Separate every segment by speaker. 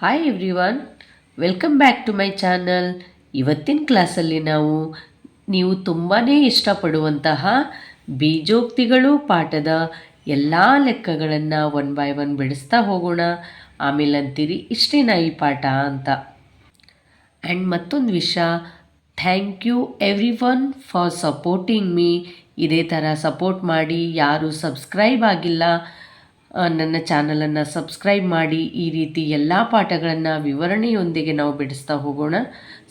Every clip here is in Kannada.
Speaker 1: Hi everyone, welcome back to my channel. ಇವತ್ತಿನ ಕ್ಲಾಸಲ್ಲಿ ನೀವು ತುಂಬಾ ಇಷ್ಟಪಡುವಂತಹ ಬೀಜೋಕ್ತಿಗಳು ಪಾಠದ ಎಲ್ಲ ಲೆಕ್ಕಗಳನ್ನು ಒನ್ ಬೈ ಒನ್ ಬಿಡಿಸ್ತಾ ಹೋಗೋಣ. ಆಮೇಲೆ ಅಂತೀರಿ ಇಷ್ಟೇನಾ ಈ ಪಾಠ ಅಂತ. ಆ್ಯಂಡ್ ಮತ್ತೊಂದು ವಿಷಯ, thank you everyone for supporting me. ಇದೇ ಥರ ಸಪೋರ್ಟ್ ಮಾಡಿ. ಯಾರು ಸಬ್ಸ್ಕ್ರೈಬ್ ಆಗಿಲ್ಲ ನನ್ನ ಚಾನಲನ್ನು ಸಬ್ಸ್ಕ್ರೈಬ್ ಮಾಡಿ. ಈ ರೀತಿ ಎಲ್ಲ ಪಾಠಗಳನ್ನು ವಿವರಣೆಯೊಂದಿಗೆ ನಾವು ಬಿಡಿಸ್ತಾ ಹೋಗೋಣ.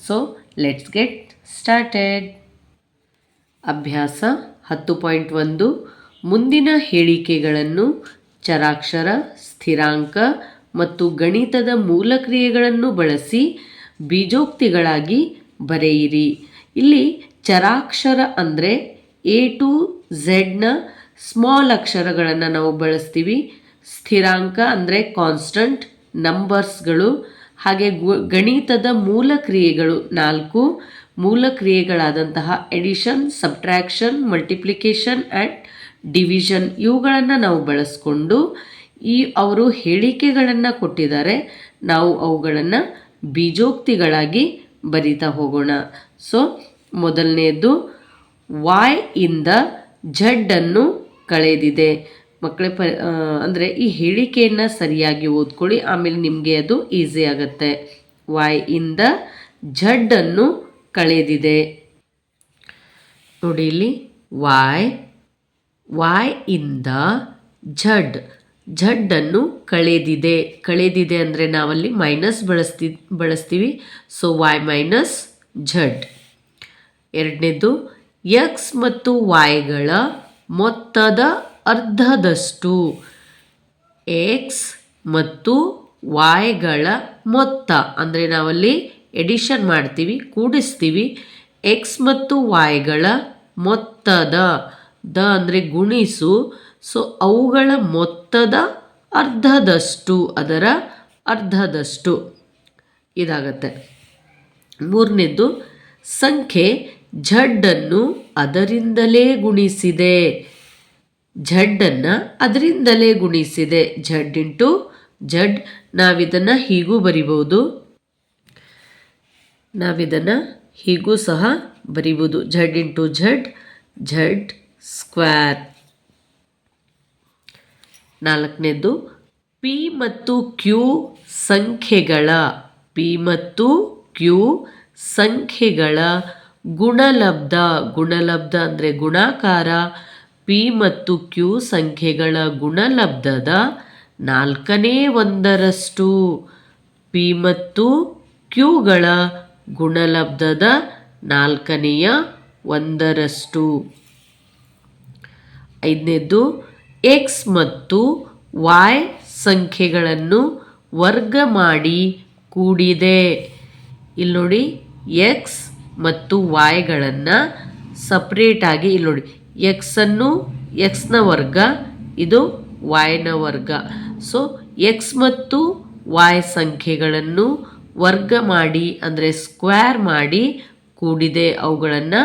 Speaker 1: So let's get started. ಅಭ್ಯಾಸ 10.1 ಮುಂದಿನ ಹೇಳಿಕೆಗಳನ್ನು ಚರಾಕ್ಷರ, ಸ್ಥಿರಾಂಕ ಮತ್ತು ಗಣಿತದ ಮೂಲಕ್ರಿಯೆಗಳನ್ನು ಬಳಸಿ ಬೀಜೋಕ್ತಿಗಳಾಗಿ ಬರೆಯಿರಿ. ಇಲ್ಲಿ ಚರಾಕ್ಷರ ಅಂದರೆ A to Z ಸ್ಮಾಲ್ ಅಕ್ಷರಗಳನ್ನು ನಾವು ಬಳಸ್ತೀವಿ. ಸ್ಥಿರಾಂಕ ಅಂದರೆ ಕಾನ್ಸ್ಟಂಟ್ ನಂಬರ್ಸ್ಗಳು. ಹಾಗೆ ಗಣಿತದ ಮೂಲಕ್ರಿಯೆಗಳು 4 ಮೂಲಕ್ರಿಯೆಗಳಾದಂತಹ addition, subtraction, multiplication and division ಇವುಗಳನ್ನು ನಾವು ಬಳಸ್ಕೊಂಡು ಅವರು ಹೇಳಿಕೆಗಳನ್ನು ಕೊಟ್ಟಿದ್ದಾರೆ. ನಾವು ಅವುಗಳನ್ನು ಬೀಜೋಕ್ತಿಗಳಾಗಿ ಬರಿತಾ ಹೋಗೋಣ. ಸೊ ಮೊದಲನೆಯದು Y ಇಂದ Z ಅನ್ನು ಕಳೆದಿದೆ. ಮಕ್ಕಳೇ ಅಂದರೆ ಈ ಹೇಳಿಕೆಯನ್ನು ಸರಿಯಾಗಿ ಓದ್ಕೊಳ್ಳಿ, ಆಮೇಲೆ ನಿಮಗೆ ಅದು ಈಸಿ ಆಗುತ್ತೆ. Y ಇಂದ Z ಅನ್ನು ಕಳೆದಿದೆ. ನೋಡಿ ಇಲ್ಲಿ Y ಇಂದ Z ಅನ್ನು ಕಳೆದಿದೆ. ಕಳೆದಿದೆ ಅಂದರೆ ನಾವಲ್ಲಿ ಮೈನಸ್ ಬಳಸ್ತೀವಿ. So Y minus Z. ಎರಡನೇದು X ಮತ್ತು Yಗಳ ಮೊತ್ತದ ಅರ್ಧದಷ್ಟು. X ಮತ್ತು Yಗಳ ಮೊತ್ತ ಅಂದರೆ ನಾವಲ್ಲಿ ಎಡಿಷನ್ ಮಾಡ್ತೀವಿ, ಕೂಡಿಸ್ತೀವಿ. X ಮತ್ತು Yಗಳ ಮೊತ್ತದ ಅಂದರೆ ಗುಣಿಸು. ಸೊ ಅವುಗಳ ಮೊತ್ತದ ಅರ್ಧದಷ್ಟು, ಅದರ ಅರ್ಧದಷ್ಟು ಇದಾಗತ್ತೆ. ಮೂರನೇದು ಸಂಖ್ಯೆ Z ಅನ್ನು ಅದರಿಂದಲೇ ಗುಣಿಸಿದೆ. Z ಅನ್ನು ಅದರಿಂದಲೇ ಗುಣಿಸಿದೆ. Z into Z. ನಾವಿದನ್ನು ಹೀಗೂ ಬರಿಬೋದು, ನಾವಿದನ್ನು ಹೀಗೂ ಸಹ ಬರಿಬೋದು. Z into Z, Z square. ನಾಲ್ಕನೇದು P ಮತ್ತು Q ಸಂಖ್ಯೆಗಳ ಗುಣಲಬ್ಧ. ಗುಣಲಬ್ಧ ಅಂದರೆ ಗುಣಾಕಾರ. P ಮತ್ತು Q ಸಂಖ್ಯೆಗಳ ಗುಣಲಬ್ಧದ 1/4. P ಮತ್ತು Qಗಳ ಗುಣಲಬ್ಧದ 1/4. ಐದನೇದು X ಮತ್ತು Y ಸಂಖ್ಯೆಗಳನ್ನು ವರ್ಗ ಮಾಡಿ ಕೂಡಿದೆ. ಇಲ್ಲಿ ನೋಡಿ, X ಮತ್ತು Yಗಳನ್ನು ಸಪ್ರೇಟಾಗಿ ಇಲ್ಲಿ ನೋಡಿ, ಎಕ್ಸನ್ನು ಎಕ್ಸ್ನ ವರ್ಗ, ಇದು Yನ ವರ್ಗ. ಸೊ X ಮತ್ತು Y ಸಂಖ್ಯೆಗಳನ್ನು ವರ್ಗ ಮಾಡಿ ಅಂದರೆ ಸ್ಕ್ವೇರ್ ಮಾಡಿ ಕೂಡಿದೆ. ಅವುಗಳನ್ನು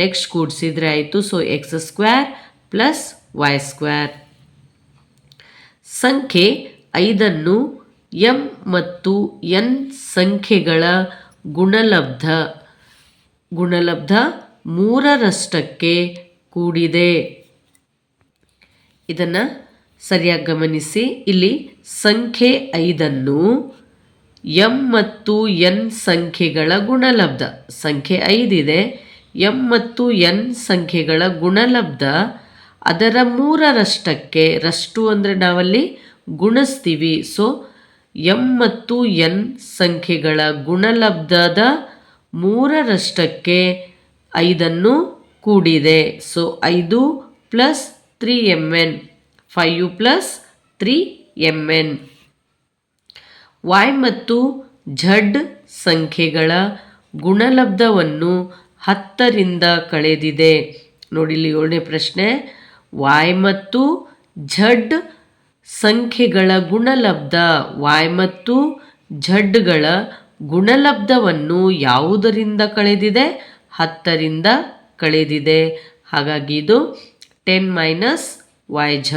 Speaker 1: ನೆಕ್ಸ್ಟ್ ಕೂಡಿಸಿದ್ರೆ ಆಯಿತು. So X square plus Y square. ಸಂಖ್ಯೆ 5ಅನ್ನು M ಮತ್ತು N ಸಂಖ್ಯೆಗಳ ಗುಣಲಬ್ಧ 3ರಷ್ಟಕ್ಕೆ ಕೂಡಿದೆ. ಇದನ್ನು ಸರಿಯಾಗಿ ಗಮನಿಸಿ. ಇಲ್ಲಿ ಸಂಖ್ಯೆ 5ಅನ್ನು M ಮತ್ತು N ಸಂಖ್ಯೆಗಳ ಗುಣಲಬ್ಧ, ಸಂಖ್ಯೆ 5 ಇದೆ, M ಮತ್ತು N ಸಂಖ್ಯೆಗಳ ಗುಣಲಬ್ಧ ಅದರ 3ರಷ್ಟಕ್ಕೆ, ರಷ್ಟು ಅಂದರೆ ನಾವಲ್ಲಿ ಗುಣಿಸ್ತೀವಿ. ಸೊ M ಮತ್ತು N ಸಂಖ್ಯೆಗಳ ಗುಣಲಬ್ಧದ 3ರಷ್ಟಕ್ಕೆ 5ಅನ್ನು ಕೂಡಿದೆ. So 5 plus 3mn, 5 plus 3mn. Y ಮತ್ತು Z ಸಂಖ್ಯೆಗಳ ಗುಣಲಬ್ಧವನ್ನು 10ರಿಂದ ಕಳೆದಿದೆ. ನೋಡಿ ಇಲ್ಲಿ 7ನೇ ಪ್ರಶ್ನೆ. Y ಮತ್ತು Z ಸಂಖ್ಯೆಗಳ ಗುಣಲಬ್ಧ, Y ಮತ್ತು Zಗಳ ಗುಣಲಬ್ಧವನ್ನು ಯಾವುದರಿಂದ ಕಳೆದಿದೆ? 10ರಿಂದ ಕಳೆದಿದೆ. ಹಾಗಾಗಿ ಇದು 10 ಮೈನಸ್ YZ.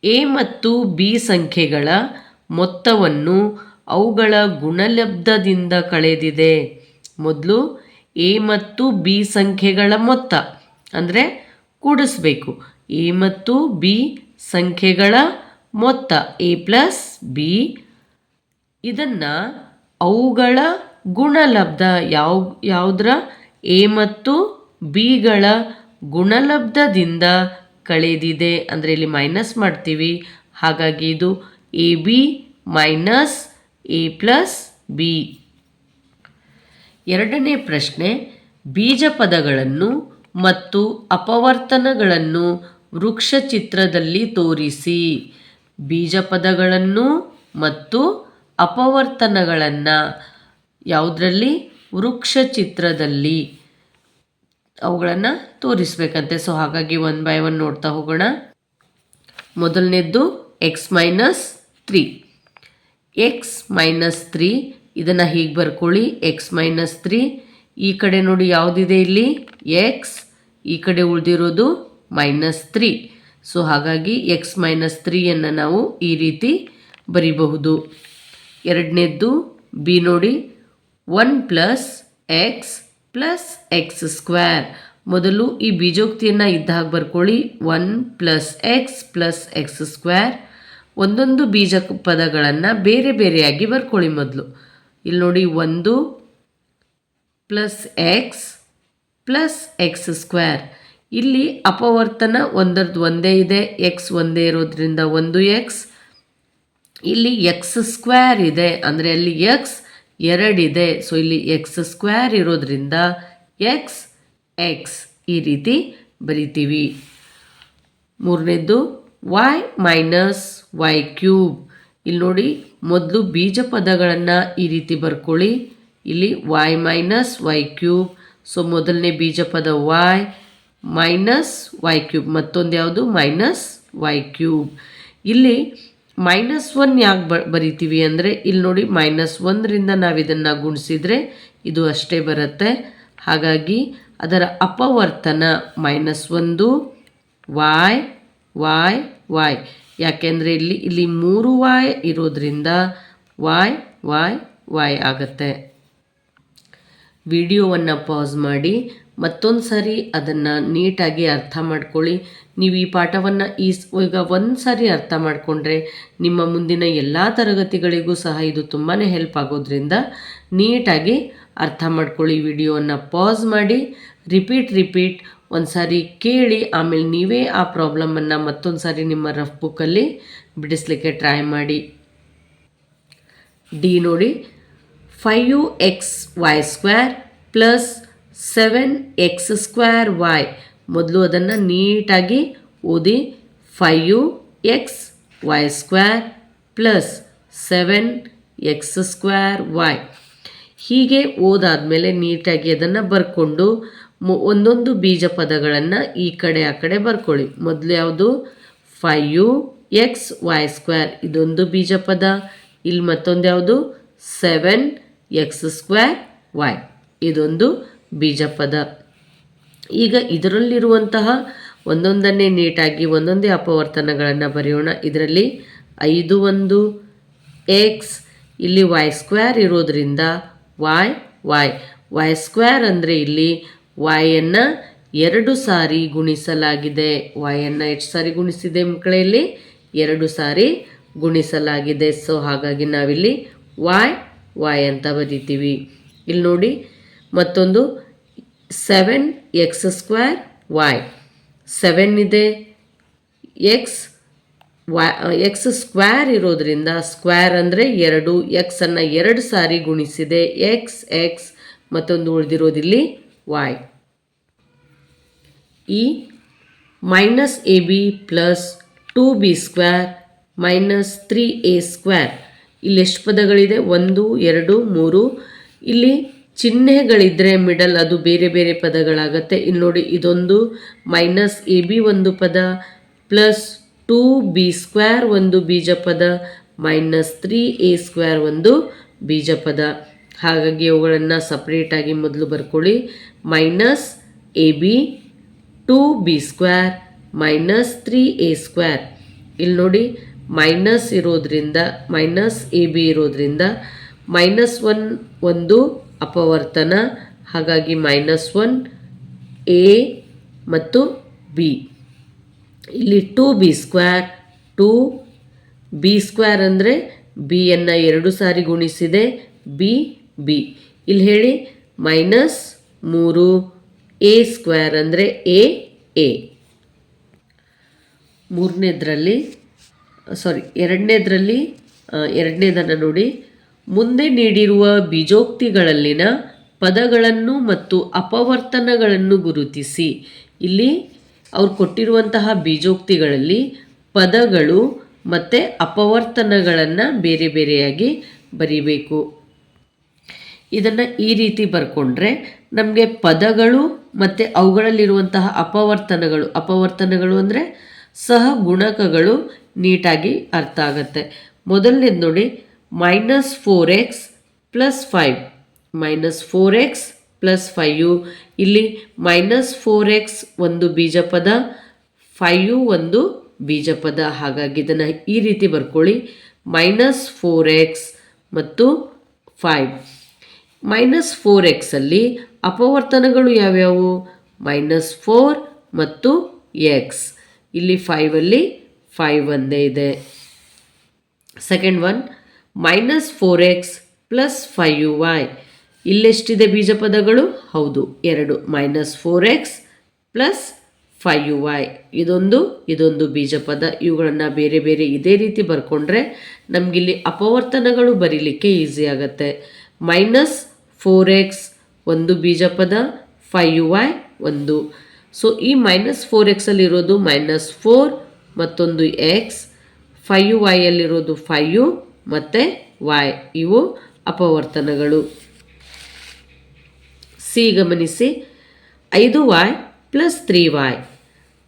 Speaker 1: A ಮತ್ತು B ಸಂಖ್ಯೆಗಳ ಮೊತ್ತವನ್ನು ಅವುಗಳ ಗುಣಲಬ್ಧದಿಂದ ಕಳೆದಿದೆ. ಮೊದಲು ಎ ಮತ್ತು ಬಿ ಸಂಖ್ಯೆಗಳ ಮೊತ್ತ ಅಂದರೆ ಕೂಡಿಸ್ಬೇಕು. ಎ ಮತ್ತು ಬಿ ಸಂಖ್ಯೆಗಳ ಮೊತ್ತ ಎ ಪ್ಲಸ್ ಬಿ, ಇದನ್ನು ಅವುಗಳ ಗುಣಲಬ್ಧ ಯಾವುದರ ಎ ಮತ್ತು ಬಿಗಳ ಗುಣಲಬ್ಧದಿಂದ ಕಳೆದಿದೆ. ಅಂದರೆ ಇಲ್ಲಿ ಮೈನಸ್ ಮಾಡ್ತೀವಿ. ಹಾಗಾಗಿ ಇದು A B minus A plus B. ಎರಡನೇ ಪ್ರಶ್ನೆ, ಬೀಜ ಪದಗಳನ್ನು ಮತ್ತು ಅಪವರ್ತನಗಳನ್ನು ವೃಕ್ಷ ಚಿತ್ರದಲ್ಲಿ ತೋರಿಸಿ. ಬೀಜ ಪದಗಳನ್ನು ಮತ್ತು ಅಪವರ್ತನಗಳನ್ನು ಯಾವುದರಲ್ಲಿ? ವೃಕ್ಷ ಚಿತ್ರದಲ್ಲಿ ಅವುಗಳನ್ನು ತೋರಿಸ್ಬೇಕಂತೆ. ಸೊ ಹಾಗಾಗಿ 1 by 1 ನೋಡ್ತಾ ಹೋಗೋಣ. ಮೊದಲನೇದ್ದು ಎಕ್ಸ್ ಮೈನಸ್ 3. ಎಕ್ಸ್ ಮೈನಸ್ 3 ಇದನ್ನು ಹೀಗೆ ಬರ್ಕೊಳ್ಳಿ. ಎಕ್ಸ್ ಮೈನಸ್ 3 ಈ ಕಡೆ ನೋಡಿ ಯಾವುದಿದೆ ಇಲ್ಲಿ? ಎಕ್ಸ್. ಈ ಕಡೆ ಉಳಿದಿರೋದು -3. ಸೊ ಹಾಗಾಗಿ ಎಕ್ಸ್ ಮೈನಸ್ 3ಯನ್ನು ನಾವು ಈ ರೀತಿ ಬರಿಬಹುದು. ಎರಡನೇದ್ದು ಬಿ ನೋಡಿ, 1 plus X plus X square. ಮೊದಲು ಈ ಬೀಜೋಕ್ತಿಯನ್ನು ಇದ್ದ ಹಾಗೆ ಬರ್ಕೊಳ್ಳಿ. 1 plus X plus X square. ಒಂದೊಂದು ಬೀಜ ಪದಗಳನ್ನು ಬೇರೆ ಬೇರೆಯಾಗಿ ಬರ್ಕೊಳ್ಳಿ. ಮೊದಲು ಇಲ್ಲಿ ನೋಡಿ 1 ಪ್ಲಸ್ ಎಕ್ಸ್ ಸ್ಕ್ವೇರ್. ಇಲ್ಲಿ ಅಪವರ್ತನ ಒಂದರದ್ದು ಒಂದೇ ಇದೆ, ಎಕ್ಸ್ ಒಂದೇ ಇರೋದ್ರಿಂದ 1x. ಇಲ್ಲಿ ಎಕ್ಸ್ ಸ್ಕ್ವೇರ್ ಇದೆ ಅಂದರೆ ಅಲ್ಲಿ ಎಕ್ಸ್ 2 ಇದೆ. ಸೊ ಇಲ್ಲಿ ಎಕ್ಸ್ ಸ್ಕ್ವೇರ್ ಇರೋದ್ರಿಂದ ಎಕ್ಸ್ ಈ ರೀತಿ ಬರಿತೀವಿ. ಮೂರನೇದ್ದು y ಮೈನಸ್ ವೈ ಕ್ಯೂಬ್. ಇಲ್ಲಿ ನೋಡಿ ಮೊದಲು ಬೀಜ ಪದಗಳನ್ನು ಈ ರೀತಿ ಬರ್ಕೊಳ್ಳಿ. ಇಲ್ಲಿ y minus y cube. So ಮೊದಲನೇ ಬೀಜ ಪದ y ಮೈನಸ್ ವೈ ಕ್ಯೂಬ್, ಮತ್ತೊಂದು ಯಾವುದು? Minus y cube. ಇಲ್ಲಿ -1 ಯಾಕೆ ಬರಿತೀವಿ ಅಂದರೆ ಇಲ್ಲಿ ನೋಡಿ -1ರಿಂದ ನಾವು ಇದನ್ನು ಗುಣಿಸಿದರೆ ಇದು ಅಷ್ಟೇ ಬರುತ್ತೆ. ಹಾಗಾಗಿ ಅದರ ಅಪವರ್ತನ -1 y. ಯಾಕೆಂದರೆ ಇಲ್ಲಿ 3y ಇರೋದ್ರಿಂದ y ಆಗುತ್ತೆ. ವಿಡಿಯೋವನ್ನು ಪಾಸ್ ಮಾಡಿ ಮತ್ತೊಂದು ಸಾರಿ ಅದನ್ನು ನೀಟಾಗಿ ಅರ್ಥ ಮಾಡ್ಕೊಳ್ಳಿ. ನೀವು ಈ ಪಾಠವನ್ನು ಈಗ ಒಂದು ಸಾರಿ ಅರ್ಥ ಮಾಡಿಕೊಂಡ್ರೆ ನಿಮ್ಮ ಮುಂದಿನ ಎಲ್ಲ ತರಗತಿಗಳಿಗೂ ಸಹ ಇದು ತುಂಬಾ ಹೆಲ್ಪ್ ಆಗೋದ್ರಿಂದ ನೀಟಾಗಿ ಅರ್ಥ ಮಾಡ್ಕೊಳ್ಳಿ. ವಿಡಿಯೋವನ್ನು ಪಾಸ್ ಮಾಡಿ ರಿಪೀಟ್ ಒಂದು ಸಾರಿ ಕೇಳಿ, ಆಮೇಲೆ ನೀವೇ ಆ ಪ್ರಾಬ್ಲಮನ್ನು ಮತ್ತೊಂದು ಸಾರಿ ನಿಮ್ಮ ರಫ್ ಬುಕ್ಕಲ್ಲಿ ಬಿಡಿಸ್ಲಿಕ್ಕೆ ಟ್ರೈ ಮಾಡಿ. ಡಿ ನೋಡಿ, 5xy² ಪ್ಲಸ್ 7x²y. ಮೊದಲು ಅದನ್ನು ನೀಟಾಗಿ ಓದಿ. 5xy² plus 7x²y. ಹೀಗೆ ಓದಾದಮೇಲೆ ನೀಟಾಗಿ ಅದನ್ನು ಬರ್ಕೊಂಡು ಒಂದೊಂದು ಬೀಜ ಪದಗಳನ್ನು ಈ ಕಡೆ ಆ ಕಡೆ ಬರ್ಕೊಳ್ಳಿ. ಮೊದಲು ಯಾವುದು? 5xy², ಇದೊಂದು ಬೀಜ ಪದ. ಇಲ್ಲಿ ಮತ್ತೊಂದು ಯಾವುದು? 7x²y, ಇದೊಂದು ಬೀಜ ಪದ. ಈಗ ಇದರಲ್ಲಿರುವಂತಹ ಒಂದೊಂದನ್ನೇ ನೀಟಾಗಿ ಒಂದೊಂದೇ ಅಪವರ್ತನಗಳನ್ನು ಬರೆಯೋಣ. ಇದರಲ್ಲಿ 5 1 x, ಇಲ್ಲಿ y² ಇರೋದ್ರಿಂದ y² ಅಂದರೆ ಇಲ್ಲಿ y-ಯನ್ನು 2 ಸಾರಿ ಗುಣಿಸಲಾಗಿದೆ. y-ಯನ್ನು ಎಷ್ಟು ಸಾರಿ ಗುಣಿಸಿದೆ ಮಕ್ಕಳೇ? ಇಲ್ಲಿ 2 ಸಾರಿ ಗುಣಿಸಲಾಗಿದೆ. ಸೊ ಹಾಗಾಗಿ ನಾವಿಲ್ಲಿ y ಅಂತ ಬರಿತೀವಿ. ಇಲ್ಲಿ ನೋಡಿ ಮತ್ತೊಂದು 7x²y. 7 ಇದೆ, ಎಕ್ಸ್ ಸ್ಕ್ವೇರ್ ಇರೋದ್ರಿಂದ ಸ್ಕ್ವೇರ್ ಅಂದರೆ 2, ಎಕ್ಸನ್ನು 2 ಸಾರಿ ಗುಣಿಸಿದೆ ಎಕ್ಸ್, ಮತ್ತೊಂದು ಉಳಿದಿರೋದಿಲ್ಲಿ y. ಈ -ab plus 2b² minus 3a². ಇಲ್ಲಿ ಎಷ್ಟು ಪದಗಳಿದೆ? 1 2 3. ಇಲ್ಲಿ ಚಿಹ್ನೆಗಳಿದ್ದರೆ ಮಿಡಲ್ ಅದು ಬೇರೆ ಬೇರೆ ಪದಗಳಾಗತ್ತೆ. ಇಲ್ಲಿ ನೋಡಿ ಇದೊಂದು -ab ಒಂದು ಪದ, ಪ್ಲಸ್ 2b² ಒಂದು ಬೀಜ ಪದ, -3a² ಒಂದು ಬೀಜ ಪದ. ಹಾಗಾಗಿ ಅವುಗಳನ್ನು ಸಪ್ರೇಟಾಗಿ ಮೊದಲು ಬರ್ಕೊಳ್ಳಿ. -ab 2b² -3a². ಇಲ್ಲಿ ನೋಡಿ ಮೈನಸ್ ಇರೋದ್ರಿಂದ ಮೈನಸ್ ಎ ಬಿ ಇರೋದ್ರಿಂದ -1 ಒಂದು ಅಪವರ್ತನ, ಹಾಗಾಗಿ -1 ಎ ಮತ್ತು ಬಿ. ಇಲ್ಲಿ 2b², 2b² ಅಂದರೆ ಬಿಯನ್ನು 2 ಸಾರಿ ಗುಣಿಸಿದೆ ಬಿ. ಇಲ್ಲಿ ಹೇಳಿ -3a² ಅಂದರೆ ಎ. ಎರಡನೇದನ್ನು ನೋಡಿ. ಮುಂದೆ ನೀಡಿರುವ ಬೀಜೋಕ್ತಿಗಳಲ್ಲಿನ ಪದಗಳನ್ನು ಮತ್ತು ಅಪವರ್ತನಗಳನ್ನು ಗುರುತಿಸಿ. ಇಲ್ಲಿ ಅವ್ರು ಕೊಟ್ಟಿರುವಂತಹ ಬೀಜೋಕ್ತಿಗಳಲ್ಲಿ ಪದಗಳು ಮತ್ತು ಅಪವರ್ತನಗಳನ್ನು ಬೇರೆ ಬೇರೆಯಾಗಿ ಬರಿಬೇಕು. ಇದನ್ನು ಈ ರೀತಿ ಬರ್ಕೊಂಡ್ರೆ ನಮಗೆ ಪದಗಳು ಮತ್ತು ಅವುಗಳಲ್ಲಿರುವಂತಹ ಅಪವರ್ತನಗಳು ಅಂದರೆ ಸಹಗುಣಕಗಳು ನೀಟಾಗಿ ಅರ್ಥ ಆಗುತ್ತೆ. ಮೊದಲನೇದು ನೋಡಿ, -4x + 5. -4x + 5. ಇಲ್ಲಿ -4x ಒಂದು ಬೀಜಪದ, 5 ಒಂದು ಬೀಜಪದ. ಹಾಗಾಗಿ ಇದನ್ನು ಈ ರೀತಿ ಬರ್ಕೊಳ್ಳಿ, -4x ಮತ್ತು 5. -4x ಅಲ್ಲಿ ಅಪವರ್ತನಗಳು ಯಾವ್ಯಾವು? -4 ಮತ್ತು x. ಇಲ್ಲಿ 5 ಅಲ್ಲಿ 5 ಒಂದೇ ಇದೆ. Second one, -4x + 5y. ಇಲ್ಲೆಷ್ಟಿದೆ ಬೀಜಪದಗಳು? ಹೌದು, 2. -4x + 5y ಇದೊಂದು ಬೀಜಪದ. ಇವುಗಳನ್ನು ಬೇರೆ ಬೇರೆ ಇದೇ ರೀತಿ ಬರ್ಕೊಂಡ್ರೆ ನಮಗಿಲ್ಲಿ ಅಪವರ್ತನಗಳು ಬರೀಲಿಕ್ಕೆ ಈಸಿ ಆಗುತ್ತೆ. -4x ಒಂದು ಬೀಜಪದ, 5y ಒಂದು. ಸೊ ಈ -4x ಅಲ್ಲಿರೋದು -4 ಮತ್ತೊಂದು x, 5y ಅಲ್ಲಿರೋದು 5 ಮತ್ತು y. ಇವು ಅಪವರ್ತನಗಳು. ಸಿ ಗಮನಿಸಿ, 5y + 3y.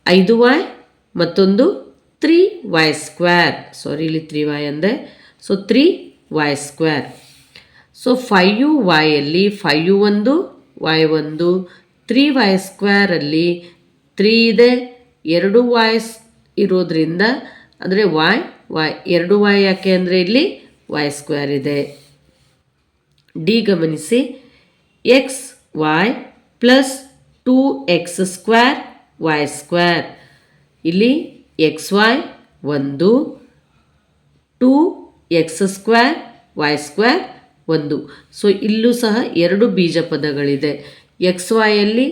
Speaker 1: 5y ಮತ್ತೊಂದು 3y². ಇಲ್ಲಿ 3y ಅಂದೆ. So 3y². ಸೊ 5y ಅಲ್ಲಿ 5 ಒಂದು, y ಒಂದು. 3y² ಅಲ್ಲಿ 3 ಇದೆ, 2y ಇರೋದ್ರಿಂದ ಅಂದರೆ y 2y ಯಾಕೆ ಅಂದರೆ ಇಲ್ಲಿ y² ಇದೆ. ಡಿ ಗಮನಿಸಿ, xy + 2x² y². ಇಲ್ಲಿ xy ಒಂದು, 2x² y² ಒಂದು. ಸೊ ಇಲ್ಲೂ ಸಹ 2 ಬೀಜಪದಗಳಿದೆ. xy ಅಲ್ಲಿ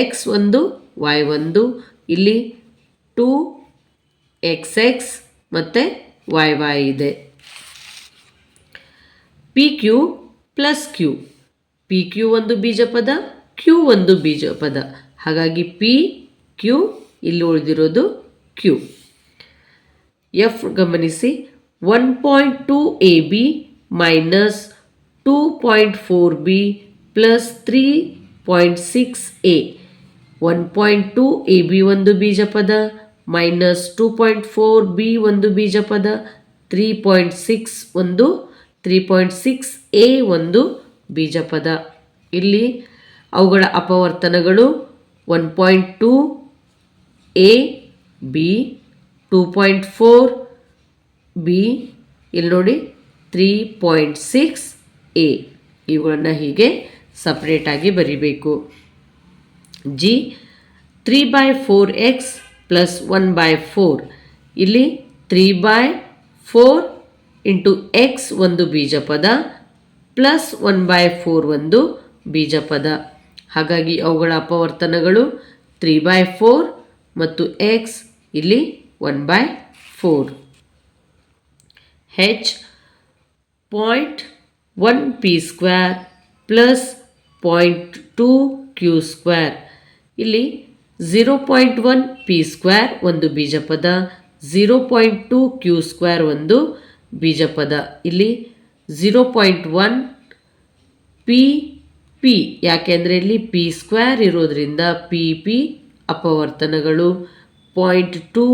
Speaker 1: x ಒಂದು, y ಒಂದು. ಇಲ್ಲಿ 2xx ಮತ್ತು yy ಇದೆ. pq + q. pq ಒಂದು ಬೀಜಪದ, q ಒಂದು ಬೀಜಪದ. ಹಾಗಾಗಿ p q, ಇಲ್ಲಿ ಉಳಿದಿರೋದು q. f ಗಮನಿಸಿ, 1.2 ab - 2.4b + 3.6 a. 1.2 ab ಒಂದು ಬೀಜಪದ, -2.4b ಒಂದು ಬೀಜಪದ, 3.6 a ಒಂದು ಬೀಜಪದ. ಇಲ್ಲಿ ಅವುಗಳ ಅಪವರ್ತನಗಳು 1.2 a b, 2.4 b, ಇಲ್ಲಿ ನೋಡಿ 3.6 a. ಇವುಗಳನ್ನು ಹೀಗೆ ಸಪ್ರೇಟಾಗಿ ಬರಿಬೇಕು. G, 3/4x + 1/4. ಇಲ್ಲಿ 3/4 × x ಒಂದು ಬೀಜಪದ, +1/4 ಒಂದು ಬೀಜಪದ. ಹಾಗಾಗಿ ಅವುಗಳ ಅಪವರ್ತನಗಳು 3/4 ಮತ್ತು x ಇಲ್ಲಿ 1/4. h, 0.1p² + 0.2q². ಇಲ್ಲಿ 0.1p² ಒಂದು ಬೀಜಪದ, 0.2q² ಒಂದು ಬೀಜಪದ. ಇಲ್ಲಿ 0.1 p ಯಾಕೆಂದರೆ ಇಲ್ಲಿ p² ಇರೋದ್ರಿಂದ p ಅಪವರ್ತನಗಳು. 0.2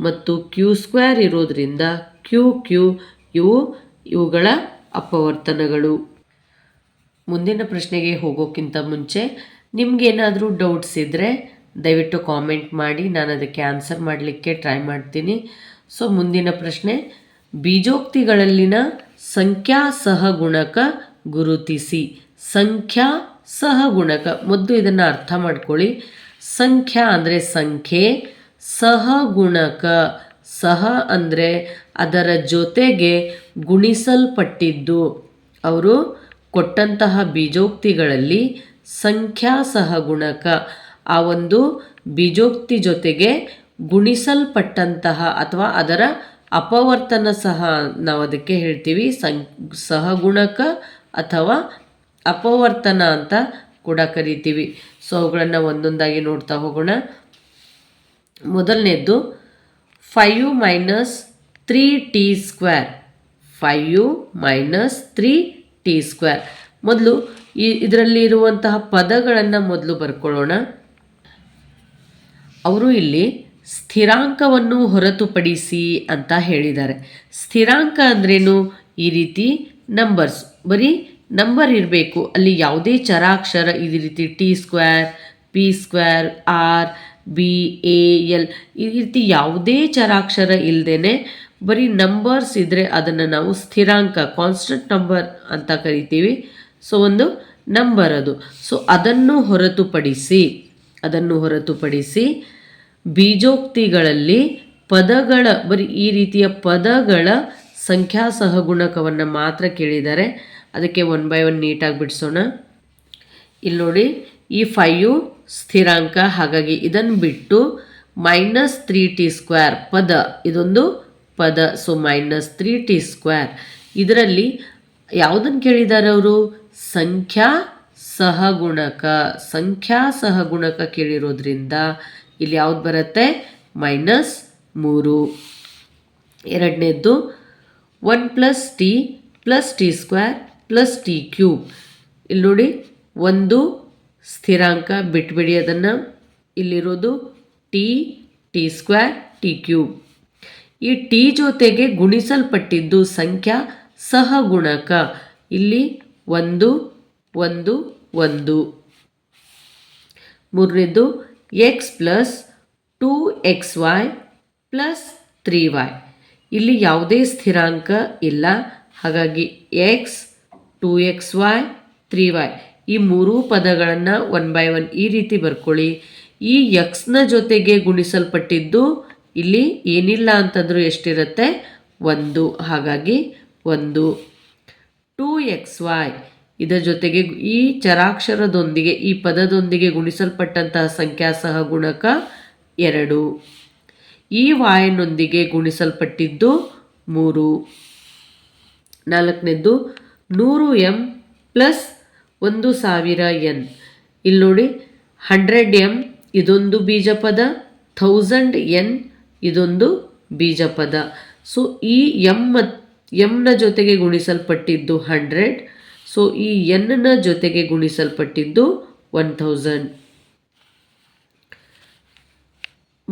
Speaker 1: ಮತ್ತು q² ಇರೋದ್ರಿಂದ q ಇವುಗಳ ಅಪವರ್ತನಗಳು. ಮುಂದಿನ ಪ್ರಶ್ನೆಗೆ ಹೋಗೋಕ್ಕಿಂತ ಮುಂಚೆ ನಿಮಗೇನಾದರೂ ಡೌಟ್ಸ್ ಇದ್ದರೆ ದಯವಿಟ್ಟು ಕಾಮೆಂಟ್ ಮಾಡಿ, ನಾನು ಅದಕ್ಕೆ ಆನ್ಸರ್ ಮಾಡಲಿಕ್ಕೆ ಟ್ರೈ ಮಾಡ್ತೀನಿ. ಸೊ ಮುಂದಿನ ಪ್ರಶ್ನೆ, ಬೀಜೋಕ್ತಿಗಳಲ್ಲಿನ ಸಂಖ್ಯಾ ಸಹಗುಣಕ ಗುರುತಿಸಿ. ಸಂಖ್ಯಾ ಸಹಗುಣಕ, ಮೊದಲು ಇದನ್ನು ಅರ್ಥ ಮಾಡ್ಕೊಳ್ಳಿ. ಸಂಖ್ಯಾ ಅಂದರೆ ಸಂಖ್ಯೆ, ಸಹಗುಣಕ, ಸಹ ಅಂದರೆ ಅದರ ಜೊತೆಗೆ ಗುಣಿಸಲ್ಪಟ್ಟಿದ್ದು. ಅವರು ಕೊಟ್ಟಂತಹ ಬೀಜೋಕ್ತಿಗಳಲ್ಲಿ ಸಂಖ್ಯಾ ಸಹಗುಣಕ, ಆ ಒಂದು ಬೀಜೋಕ್ತಿ ಜೊತೆಗೆ ಗುಣಿಸಲ್ಪಟ್ಟಂತಹ ಅಥವಾ ಅದರ ಅಪವರ್ತನ ಸಹ ನಾವು ಅದಕ್ಕೆ ಹೇಳ್ತೀವಿ ಸಹಗುಣಕ ಅಥವಾ ಅಪವರ್ತನ ಅಂತ ಕೂಡ ಕರಿತೀವಿ. ಸೊ ಅವುಗಳನ್ನು ಒಂದೊಂದಾಗಿ ನೋಡ್ತಾ ಹೋಗೋಣ. ಮೊದಲನೇದ್ದು 5 - 3t². 5 - 3t². ಮೊದಲು ಇದರಲ್ಲಿ ಇರುವಂತಹ ಪದಗಳನ್ನು ಮೊದಲು ಬರ್ಕೊಳ್ಳೋಣ. ಅವರು ಇಲ್ಲಿ ಸ್ಥಿರಾಂಕವನ್ನು ಹೊರತುಪಡಿಸಿ ಅಂತ ಹೇಳಿದ್ದಾರೆ. ಸ್ಥಿರಾಂಕ ಅಂದ್ರೇನು? ಈ ರೀತಿ ನಂಬರ್ಸ್, ಬರೀ ನಂಬರ್ ಇರಬೇಕು, ಅಲ್ಲಿ ಯಾವುದೇ ಚರಾಕ್ಷರ ಈ ರೀತಿ t², p², r, b, a, l ಈ ರೀತಿ ಯಾವುದೇ ಚರಾಕ್ಷರ ಇಲ್ಲದೇನೆ ಬರೀ ನಂಬರ್ಸ್ ಇದ್ದರೆ ಅದನ್ನು ನಾವು ಸ್ಥಿರಾಂಕ, ಕಾನ್ಸ್ಟೆಂಟ್ ನಂಬರ್ ಅಂತ ಕರಿತೀವಿ. ಸೊ ಒಂದು ನಂಬರ್ ಅದು. ಸೊ ಅದನ್ನು ಹೊರತುಪಡಿಸಿ ಬೀಜೋಕ್ತಿಗಳಲ್ಲಿ ಪದಗಳ, ಬರೀ ಈ ರೀತಿಯ ಪದಗಳ ಸಂಖ್ಯಾ ಸಹಗುಣಕವನ್ನು ಮಾತ್ರ ಕೇಳಿದ್ದಾರೆ. ಅದಕ್ಕೆ 1 by 1 ನೀಟಾಗಿ ಬಿಡಿಸೋಣ. ಇಲ್ಲಿ ನೋಡಿ, ಈ 5 ಸ್ಥಿರಾಂಕ, ಹಾಗಾಗಿ ಇದನ್ನು ಬಿಟ್ಟು -3t² ಪದ, ಇದೊಂದು ಪದ. So -3t². ಇದರಲ್ಲಿ ಯಾವುದನ್ನು ಕೇಳಿದ್ದಾರೆ ಅವರು? ಸಂಖ್ಯಾ ಸಹಗುಣಕ ಕೇಳಿರೋದ್ರಿಂದ ಇಲ್ಲಿ ಯಾವ್ದು ಬರುತ್ತೆ? -3. ಎರಡನೇದ್ದು 1 + t + t² + t³. ಇಲ್ಲಿ ನೋಡಿ, ಒಂದು ಸ್ಥಿರಾಂಕ, ಬಿಟ್ಬಿಡಿ ಅದನ್ನು. ಇಲ್ಲಿರೋದು t², t³. ಈ ಟಿ ಜೊತೆಗೆ ಗುಣಿಸಲ್ಪಟ್ಟಿದ್ದು ಸಂಖ್ಯಾ ಸಹಗುಣಕ. ಇಲ್ಲಿ 1 1 1. ಮೂರನೇದ್ದು x + 2xy + 3y. ಇಲ್ಲಿ ಯಾವುದೇ ಸ್ಥಿರಾಂಕ ಇಲ್ಲ, ಹಾಗಾಗಿ x, 2xy, 3y ಈ ಮೂರೂ ಪದಗಳನ್ನು 1 by 1 ಈ ರೀತಿ ಬರ್ಕೊಳ್ಳಿ. ಈ ಎಕ್ಸ್ನ ಜೊತೆಗೆ ಗುಣಿಸಲ್ಪಟ್ಟಿದ್ದು ಇಲ್ಲಿ ಏನಿಲ್ಲ ಅಂತಂದ್ರೂ ಎಷ್ಟಿರುತ್ತೆ? 1. ಹಾಗಾಗಿ 1. 2xy ಇದರ ಜೊತೆಗೆ ಈ ಚರಾಕ್ಷರದೊಂದಿಗೆ, ಈ ಪದದೊಂದಿಗೆ ಗುಣಿಸಲ್ಪಟ್ಟಂತಹ ಸಂಖ್ಯಾ ಸಹಗುಣಕ 2. ಈ ವಾಯನೊಂದಿಗೆ ಗುಣಿಸಲ್ಪಟ್ಟಿದ್ದು 3. ನಾಲ್ಕನೇದ್ದು 100m + 1000n. ಇಲ್ಲಿ ನೋಡಿ, 100m ಇದೊಂದು ಬೀಜಪದ, 1000n ಇದೊಂದು ಬೀಜಪದ. ಸೊ ಈ ಎಮ್ನ ಜೊತೆಗೆ ಗುಣಿಸಲ್ಪಟ್ಟಿದ್ದು 100. ಸೊ ಈ ಎನ್ನ ಜೊತೆಗೆ ಗುಣಿಸಲ್ಪಟ್ಟಿದ್ದು 1000.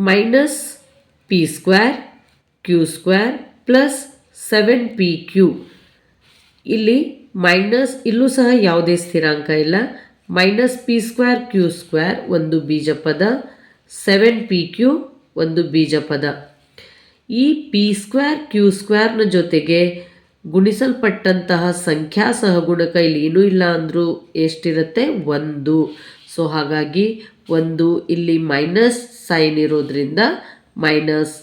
Speaker 1: -p² q² + 7pq. ಇಲ್ಲಿ ಮೈನಸ್, ಇಲ್ಲೂ ಸಹ ಯಾವುದೇ ಸ್ಥಿರಾಂಕ ಇಲ್ಲ. -p² q² ಒಂದು ಬೀಜಪದ, 7pq ಒಂದು ಬೀಜಪದ. ಈ p² q² ಜೊತೆಗೆ ಗುಣಿಸಲ್ಪಟ್ಟಂತಹ ಸಂಖ್ಯಾ ಸಹಗುಣಕ ಇಲ್ಲಿ ಏನೂ ಇಲ್ಲ ಅಂದರೂ ಎಷ್ಟಿರುತ್ತೆ? 1. ಸೊ ಹಾಗಾಗಿ 1. ಇಲ್ಲಿ ಮೈನಸ್ ಸೈನ್ ಇರೋದ್ರಿಂದ ಮೈನಸ್.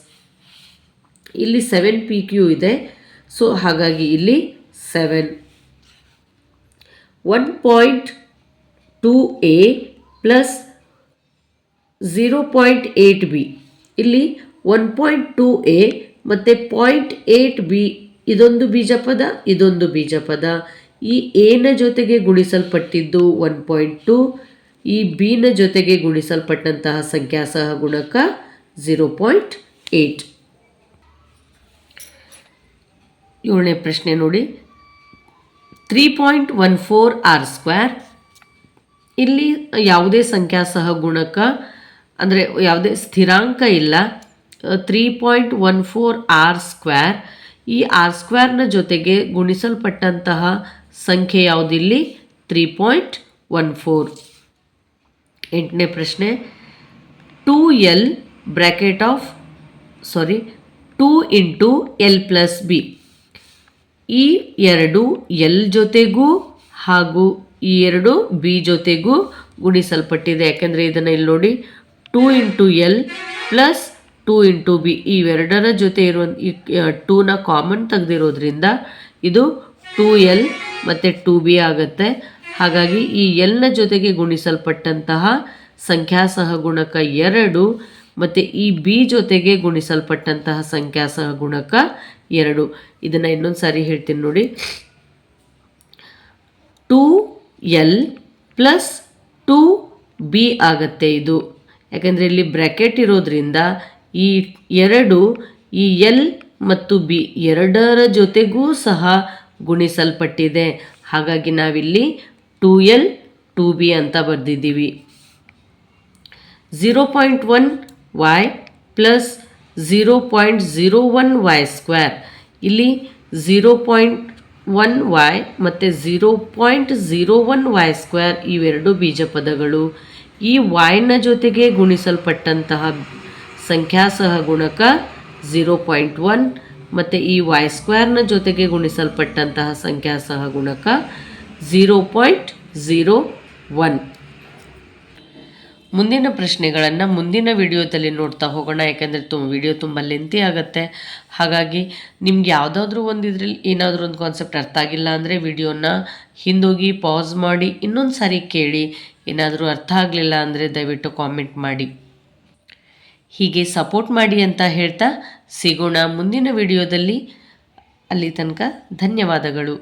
Speaker 1: ಇಲ್ಲಿ 7pq ಇದೆ, ಸೊ ಹಾಗಾಗಿ ಇಲ್ಲಿ 7. 1.2a + 0.8b. ಇಲ್ಲಿ 1.2a ಮತ್ತು 0.8b ಇದೊಂದು ಬೀಜಪದ, ಇದೊಂದು ಬೀಜಪದ. ಈ ಎನ ಜೊತೆಗೆ ಗುಣಿಸಲ್ಪಟ್ಟಿದ್ದು 1.2, ಈ ಬಿನ ಜೊತೆಗೆ ಗುಣಿಸಲ್ಪಟ್ಟಂತಹ ಸಂಖ್ಯಾ ಸಹಗುಣಕ 0.8. 7ನೇ ಪ್ರಶ್ನೆ ನೋಡಿ, 3.14 r². ಇಲ್ಲಿ ಯಾವುದೇ ಸಂಖ್ಯಾ ಸಹಗುಣಕ ಅಂದರೆ ಯಾವುದೇ ಸ್ಥಿರಾಂಕ ಇಲ್ಲ. 3.14 r². ಈ r² ಜೊತೆಗೆ ಗುಣಿಸಲ್ಪಟ್ಟಂತಹ ಸಂಖ್ಯೆ ಯಾವುದಿಲ್ಲಿ? 3.14. 8ನೇ ಪ್ರಶ್ನೆ, 2l 2 into L plus B. ಈ ಎರಡು ಎಲ್ ಜೊತೆಗೂ ಹಾಗೂ ಈ ಎರಡು ಬಿ ಜೊತೆಗೂ ಗುಣಿಸಲ್ಪಟ್ಟಿದೆ. ಯಾಕೆಂದರೆ ಇದನ್ನು ಇಲ್ಲಿ ನೋಡಿ 2 into L plus 2 into B ಇವೆರಡರ ಜೊತೆ ಇರುವ 2ನ ಕಾಮನ್ ತೆಗೆದಿರೋದ್ರಿಂದ ಇದು 2L ಮತ್ತು 2B ಆಗುತ್ತೆ. ಹಾಗಾಗಿ ಈ ಎಲ್ನ ಜೊತೆಗೆ ಗುಣಿಸಲ್ಪಟ್ಟಂತಹ ಸಂಖ್ಯಾಸಹಗುಣಕ 2 ಮತ್ತು ಈ ಬಿ ಜೊತೆಗೆ ಗುಣಿಸಲ್ಪಟ್ಟಂತಹ ಸಂಖ್ಯಾಸಹಗುಣಕ 2. ಇದನ್ನು ಇನ್ನೊಂದು ಸಾರಿ ಹೇಳ್ತೀನಿ ನೋಡಿ. 2L ಪ್ಲಸ್ 2B ಆಗುತ್ತೆ ಇದು. ಯಾಕೆಂದರೆ ಇಲ್ಲಿ ಬ್ರ್ಯಾಕೆಟ್ ಇರೋದ್ರಿಂದ ಈ ಎರಡು ಈ ಎಲ್ ಮತ್ತು ಬಿ ಎರಡರ ಜೊತೆಗೂ ಸಹ ಗುಣಿಸಲ್ಪಟ್ಟಿದೆ. ಹಾಗಾಗಿ ನಾವಿಲ್ಲಿ 2L 2B ಅಂತ ಬರೆದಿದ್ದೀವಿ. 0.1y plus 0.01y square. ಇಲ್ಲಿ 0.1y ಮತ್ತು 0.01y ಸ್ಕ್ವೇರ್ ಇವೆರಡು ಬೀಜ ಪದಗಳು. ಈ yನ ಜೊತೆಗೆ ಗುಣಿಸಲ್ಪಟ್ಟಂತಹ ಸಂಖ್ಯಾಸಹಗುಣಕ 0.1 ಮತ್ತು ಈ y ಸ್ಕ್ವೇರ್ನ ಜೊತೆಗೆ ಗುಣಿಸಲ್ಪಟ್ಟಂತಹ ಸಂಖ್ಯಾಸಹಗುಣಕ 0.01. ಮುಂದಿನ ಪ್ರಶ್ನೆಗಳನ್ನು ಮುಂದಿನ ವಿಡಿಯೋದಲ್ಲಿ ನೋಡ್ತಾ ಹೋಗೋಣ. ಯಾಕೆಂದರೆ ವಿಡಿಯೋ ತುಂಬ ಲೆಂತಿ ಆಗುತ್ತೆ. ಹಾಗಾಗಿ ನಿಮ್ಗೆ ಯಾವುದಾದ್ರೂ ಒಂದು ಇದರಲ್ಲಿ ಏನಾದರೂ ಒಂದು ಕಾನ್ಸೆಪ್ಟ್ ಅರ್ಥ ಆಗಿಲ್ಲ ಅಂದರೆ ವಿಡಿಯೋನ ಹಿಂದೋಗಿ ಪಾಸ್ ಮಾಡಿ ಇನ್ನೊಂದು ಸಾರಿ ಕೇಳಿ. ಏನಾದರೂ ಅರ್ಥ ಆಗಲಿಲ್ಲ ಅಂದರೆ ದಯವಿಟ್ಟು ಕಾಮೆಂಟ್ ಮಾಡಿ. ಹೀಗೆ ಸಪೋರ್ಟ್ ಮಾಡಿ ಅಂತ ಹೇಳ್ತಾ ಸಿಗೋಣ ಮುಂದಿನ ವಿಡಿಯೋದಲ್ಲಿ. ಅಲ್ಲಿ ತನಕ ಧನ್ಯವಾದಗಳು.